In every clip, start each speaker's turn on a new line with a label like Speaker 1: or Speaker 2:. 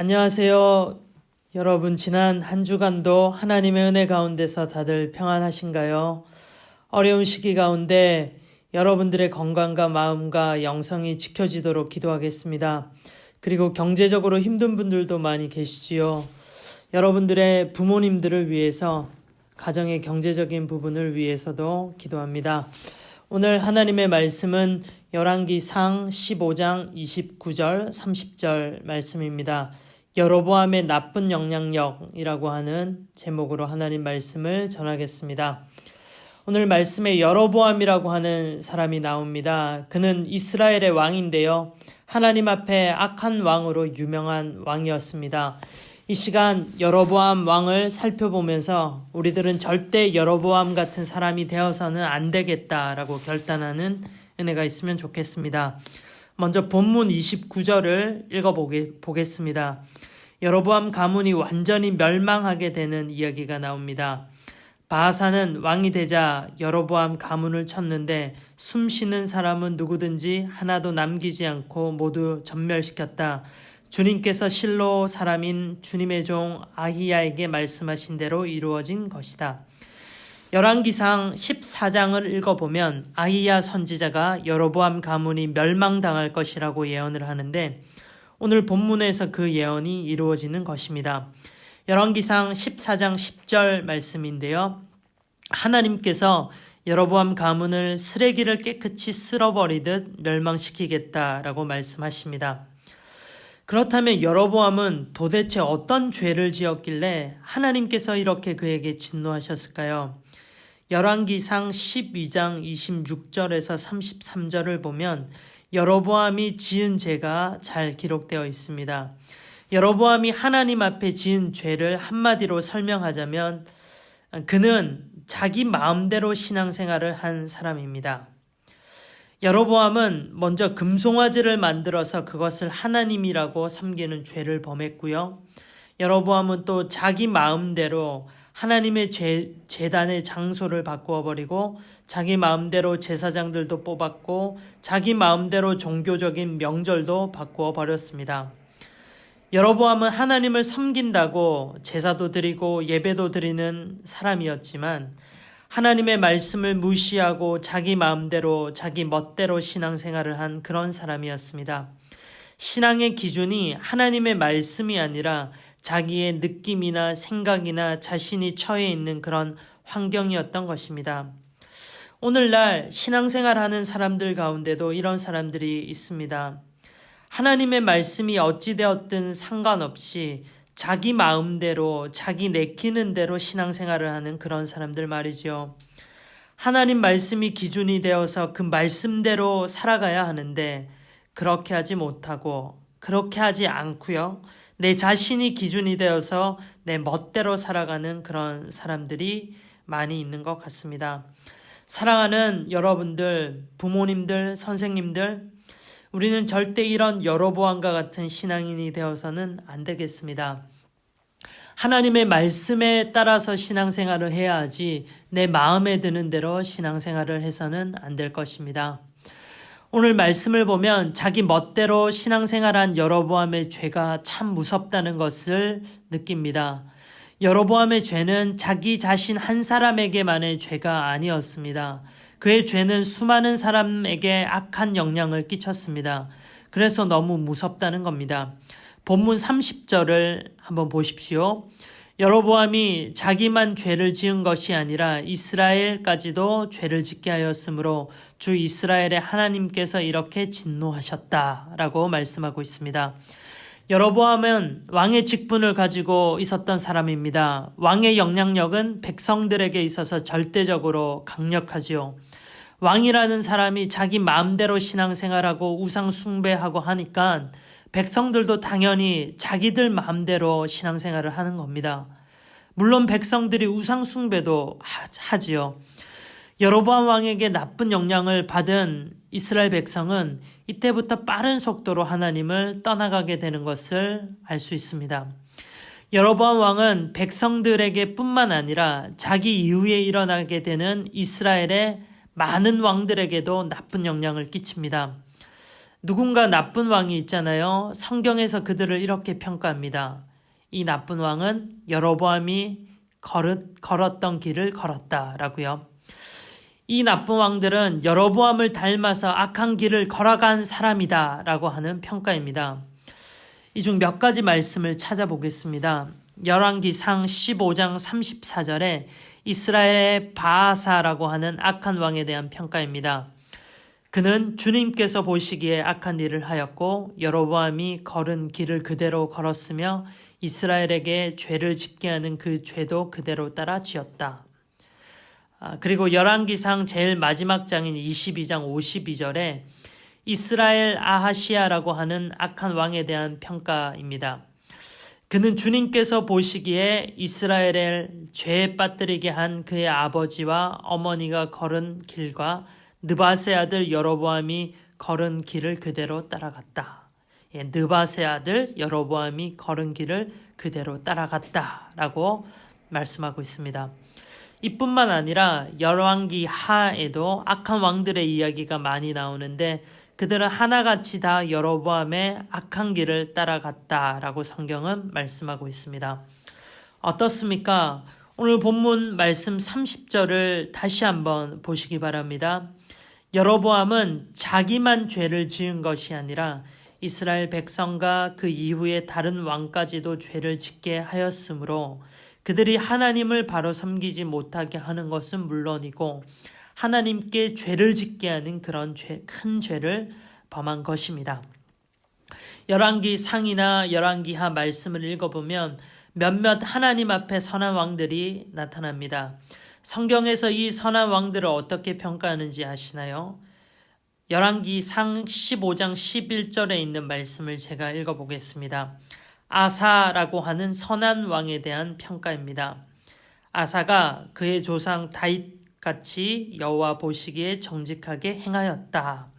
Speaker 1: 안녕하세요. 여러분, 지난 한 주간도 하나님의 은혜 가운데서 다들 평안하신가요? 어려운 시기 가운데 여러분들의 건강과 마음과 영성이 지켜지도록 기도하겠습니다. 그리고 경제적으로 힘든 분들도 많이 계시지요. 여러분들의 부모님들을 위해서, 가정의 경제적인 부분을 위해서도 기도합니다. 오늘 하나님의 말씀은 열왕기상 15장 29절 30절 말씀입니다. 여로보암의 나쁜 영향력이라고 하는 제목으로 하나님 말씀을 전하겠습니다. 오늘 말씀에 여로보암이라고 하는 사람이 나옵니다. 그는 이스라엘의 왕인데요. 하나님 앞에 악한 왕으로 유명한 왕이었습니다. 이 시간 여로보암 왕을 살펴보면서 우리들은 절대 여로보암 같은 사람이 되어서는 안 되겠다라고 결단하는 은혜가 있으면 좋겠습니다. 먼저 본문 29절을 읽어보겠습니다. 여로보암 가문이 완전히 멸망하게 되는 이야기가 나옵니다. 바하사는 왕이 되자 여로보암 가문을 쳤는데 숨쉬는 사람은 누구든지 하나도 남기지 않고 모두 전멸시켰다. 주님께서 실로 사람인 주님의 종 아히야에게 말씀하신 대로 이루어진 것이다. 열왕기상 14장을 읽어보면 아히야 선지자가 여로보암 가문이 멸망당할 것이라고 예언을 하는데 오늘 본문에서 그 예언이 이루어지는 것입니다. 열왕기상 14장 10절 말씀인데요. 하나님께서 여로보암 가문을 쓰레기를 깨끗이 쓸어버리듯 멸망시키겠다라고 말씀하십니다. 그렇다면 여로보암은 도대체 어떤 죄를 지었길래 하나님께서 이렇게 그에게 진노하셨을까요? 열왕기상 12장 26절에서 33절을 보면 여로보암이 지은 죄가 잘 기록되어 있습니다. 여로보암이 하나님 앞에 지은 죄를 한마디로 설명하자면 그는 자기 마음대로 신앙생활을 한 사람입니다. 여로보암은 먼저 금송아지를 만들어서 그것을 하나님이라고 섬기는 죄를 범했고요. 여로보암은 또 자기 마음대로 하나님의 제단의 장소를 바꾸어 버리고 자기 마음대로 제사장들도 뽑았고 자기 마음대로 종교적인 명절도 바꾸어 버렸습니다. 여로보암은 하나님을 섬긴다고 제사도 드리고 예배도 드리는 사람이었지만 하나님의 말씀을 무시하고 자기 마음대로 자기 멋대로 신앙생활을 한 그런 사람이었습니다. 신앙의 기준이 하나님의 말씀이 아니라 자기의 느낌이나 생각이나 자신이 처해 있는 그런 환경이었던 것입니다. 오늘날 신앙생활하는 사람들 가운데도 이런 사람들이 있습니다. 하나님의 말씀이 어찌되었든 상관없이 자기 마음대로 자기 내키는 대로 신앙생활을 하는 그런 사람들 말이죠. 하나님 말씀이 기준이 되어서 그 말씀대로 살아가야 하는데 그렇게 하지 못하고 그렇게 하지 않고요. 내 자신이 기준이 되어서 내 멋대로 살아가는 그런 사람들이 많이 있는 것 같습니다. 사랑하는 여러분들, 부모님들, 선생님들, 우리는 절대 이런 여로보암과 같은 신앙인이 되어서는 안 되겠습니다. 하나님의 말씀에 따라서 신앙생활을 해야 하지 내 마음에 드는 대로 신앙생활을 해서는 안 될 것입니다. 오늘 말씀을 보면 자기 멋대로 신앙생활한 여로보암의 죄가 참 무섭다는 것을 느낍니다. 여로보암의 죄는 자기 자신 한 사람에게만의 죄가 아니었습니다. 그의 죄는 수많은 사람에게 악한 영향을 끼쳤습니다. 그래서 너무 무섭다는 겁니다. 본문 30절을 한번 보십시오. 여로보암이 자기만 죄를 지은 것이 아니라 이스라엘까지도 죄를 짓게 하였으므로 주 이스라엘의 하나님께서 이렇게 진노하셨다라고 말씀하고 있습니다. 여로보암은 왕의 직분을 가지고 있었던 사람입니다. 왕의 영향력은 백성들에게 있어서 절대적으로 강력하지요. 왕이라는 사람이 자기 마음대로 신앙생활하고 우상 숭배하고 하니까 백성들도 당연히 자기들 마음대로 신앙생활을 하는 겁니다. 물론 백성들이 우상 숭배도 하지요. 여로보암 왕에게 나쁜 영향을 받은 이스라엘 백성은 이때부터 빠른 속도로 하나님을 떠나가게 되는 것을 알 수 있습니다. 여로보암 왕은 백성들에게 뿐만 아니라 자기 이후에 일어나게 되는 이스라엘의 많은 왕들에게도 나쁜 영향을 끼칩니다. 누군가 나쁜 왕이 있잖아요. 성경에서 그들을 이렇게 평가합니다. 이 나쁜 왕은 여로보암이 걸었던 길을 걸었다라고요. 이 나쁜 왕들은 여로보암을 닮아서 악한 길을 걸어간 사람이다라고 하는 평가입니다. 이 중 몇 가지 말씀을 찾아보겠습니다. 열왕기상 15장 34절에 이스라엘의 바아사라고 하는 악한 왕에 대한 평가입니다. 그는 주님께서 보시기에 악한 일을 하였고 여로보암이 걸은 길을 그대로 걸었으며 이스라엘에게 죄를 짓게 하는 그 죄도 그대로 따라 지었다. 그리고 열왕기상 제일 마지막 장인 22장 52절에 이스라엘 아하시아라고 하는 악한 왕에 대한 평가입니다. 그는 주님께서 보시기에 이스라엘을 죄에 빠뜨리게 한 그의 아버지와 어머니가 걸은 길과 느밧의 아들 여로보암이 걸은 길을 그대로 따라갔다. 느밧의 아들 여로보암이 걸은 길을 그대로 따라갔다라고 말씀하고 있습니다. 이뿐만 아니라 열왕기 하에도 악한 왕들의 이야기가 많이 나오는데 그들은 하나같이 다 여로보암의 악한 길을 따라갔다라고 성경은 말씀하고 있습니다. 어떻습니까? 오늘 본문 말씀 30절을 다시 한번 보시기 바랍니다. 여로보암은 자기만 죄를 지은 것이 아니라 이스라엘 백성과 그 이후에 다른 왕까지도 죄를 짓게 하였으므로 그들이 하나님을 바로 섬기지 못하게 하는 것은 물론이고 하나님께 죄를 짓게 하는 그런 큰 죄를 범한 것입니다. 열왕기 상이나 열왕기 하 말씀을 읽어보면 몇몇 하나님 앞에 선한 왕들이 나타납니다. 성경에서 이 선한 왕들을 어떻게 평가하는지 아시나요? 열왕기 상 15장 11절에 있는 말씀을 제가 읽어보겠습니다. 아사라고 하는 선한 왕에 대한 평가입니다. 아사가 그의 조상 다윗같이 여호와 보시기에 정직하게 행하였다.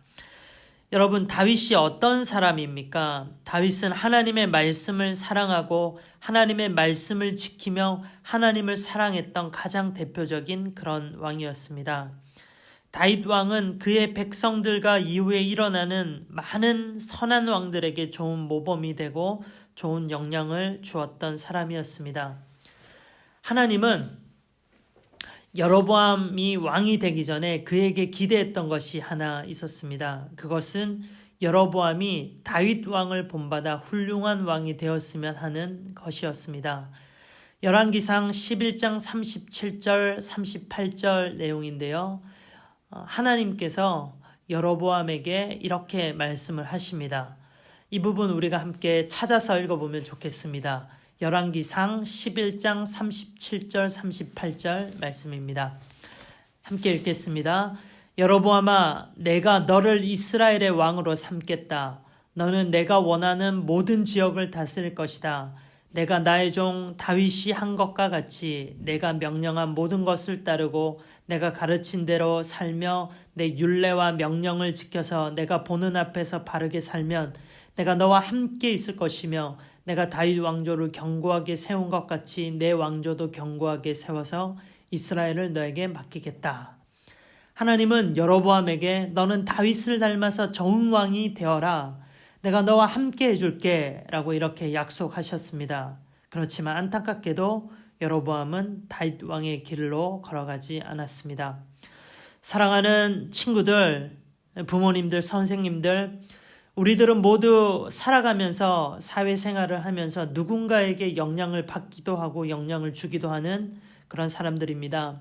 Speaker 1: 여러분, 다윗이 어떤 사람입니까? 다윗은 하나님의 말씀을 사랑하고 하나님의 말씀을 지키며 하나님을 사랑했던 가장 대표적인 그런 왕이었습니다. 다윗 왕은 그의 백성들과 이후에 일어나는 많은 선한 왕들에게 좋은 모범이 되고 좋은 영향을 주었던 사람이었습니다. 하나님은 여로보암이 왕이 되기 전에 그에게 기대했던 것이 하나 있었습니다. 그것은 여로보암이 다윗 왕을 본받아 훌륭한 왕이 되었으면 하는 것이었습니다. 열왕기상 11장 37절 38절 내용인데요. 하나님께서 여로보암에게 이렇게 말씀을 하십니다. 이 부분 우리가 함께 찾아서 읽어보면 좋겠습니다. 열왕기상 11장 37절 38절 말씀입니다. 함께 읽겠습니다. 여로보암아, 내가 너를 이스라엘의 왕으로 삼겠다. 너는 내가 원하는 모든 지역을 다스릴 것이다. 내가 나의 종 다윗이 한 것과 같이 내가 명령한 모든 것을 따르고 내가 가르친 대로 살며 내 율례와 명령을 지켜서 내가 보는 앞에서 바르게 살면 내가 너와 함께 있을 것이며 내가 다윗 왕조를 견고하게 세운 것 같이 내 왕조도 견고하게 세워서 이스라엘을 너에게 맡기겠다. 하나님은 여로보암에게 너는 다윗을 닮아서 좋은 왕이 되어라. 내가 너와 함께 해줄게 라고 이렇게 약속하셨습니다. 그렇지만 안타깝게도 여로보암은 다윗 왕의 길로 걸어가지 않았습니다. 사랑하는 친구들, 부모님들, 선생님들, 우리들은 모두 살아가면서 사회생활을 하면서 누군가에게 영향을 받기도 하고 영향을 주기도 하는 그런 사람들입니다.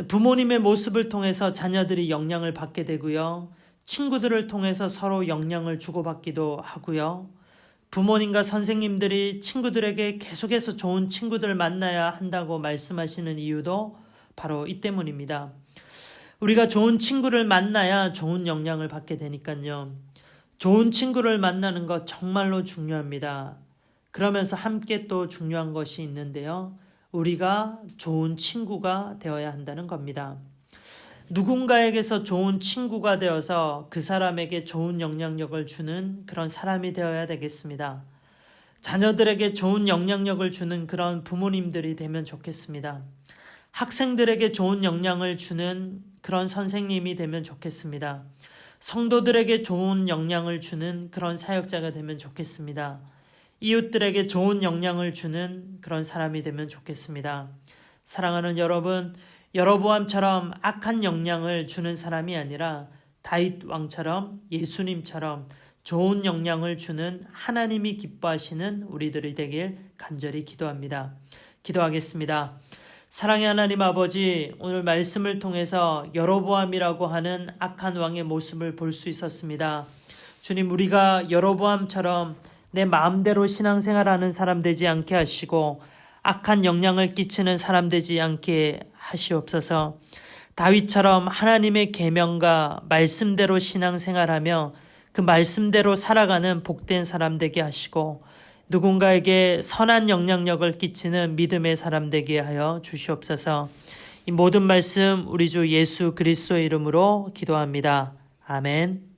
Speaker 1: 부모님의 모습을 통해서 자녀들이 영향을 받게 되고요. 친구들을 통해서 서로 영향을 주고받기도 하고요. 부모님과 선생님들이 친구들에게 계속해서 좋은 친구들을 만나야 한다고 말씀하시는 이유도 바로 이 때문입니다. 우리가 좋은 친구를 만나야 좋은 영향을 받게 되니까요. 좋은 친구를 만나는 것 정말로 중요합니다. 그러면서 함께 또 중요한 것이 있는데요. 우리가 좋은 친구가 되어야 한다는 겁니다. 누군가에게서 좋은 친구가 되어서 그 사람에게 좋은 영향력을 주는 그런 사람이 되어야 되겠습니다. 자녀들에게 좋은 영향력을 주는 그런 부모님들이 되면 좋겠습니다. 학생들에게 좋은 영향을 주는 그런 선생님이 되면 좋겠습니다. 성도들에게 좋은 영향을 주는 그런 사역자가 되면 좋겠습니다. 이웃들에게 좋은 영향을 주는 그런 사람이 되면 좋겠습니다. 사랑하는 여러분, 여로보암처럼 악한 영향을 주는 사람이 아니라 다윗 왕처럼 예수님처럼 좋은 영향을 주는 하나님이 기뻐하시는 우리들이 되길 간절히 기도합니다. 기도하겠습니다. 사랑의 하나님 아버지, 오늘 말씀을 통해서 여로보암이라고 하는 악한 왕의 모습을 볼 수 있었습니다. 주님, 우리가 여로보암처럼 내 마음대로 신앙생활하는 사람 되지 않게 하시고 악한 영향을 끼치는 사람 되지 않게 하시옵소서. 다윗처럼 하나님의 계명과 말씀대로 신앙생활하며 그 말씀대로 살아가는 복된 사람 되게 하시고 누군가에게 선한 영향력을 끼치는 믿음의 사람 되게 하여 주시옵소서. 이 모든 말씀 우리 주 예수 그리스도의 이름으로 기도합니다. 아멘.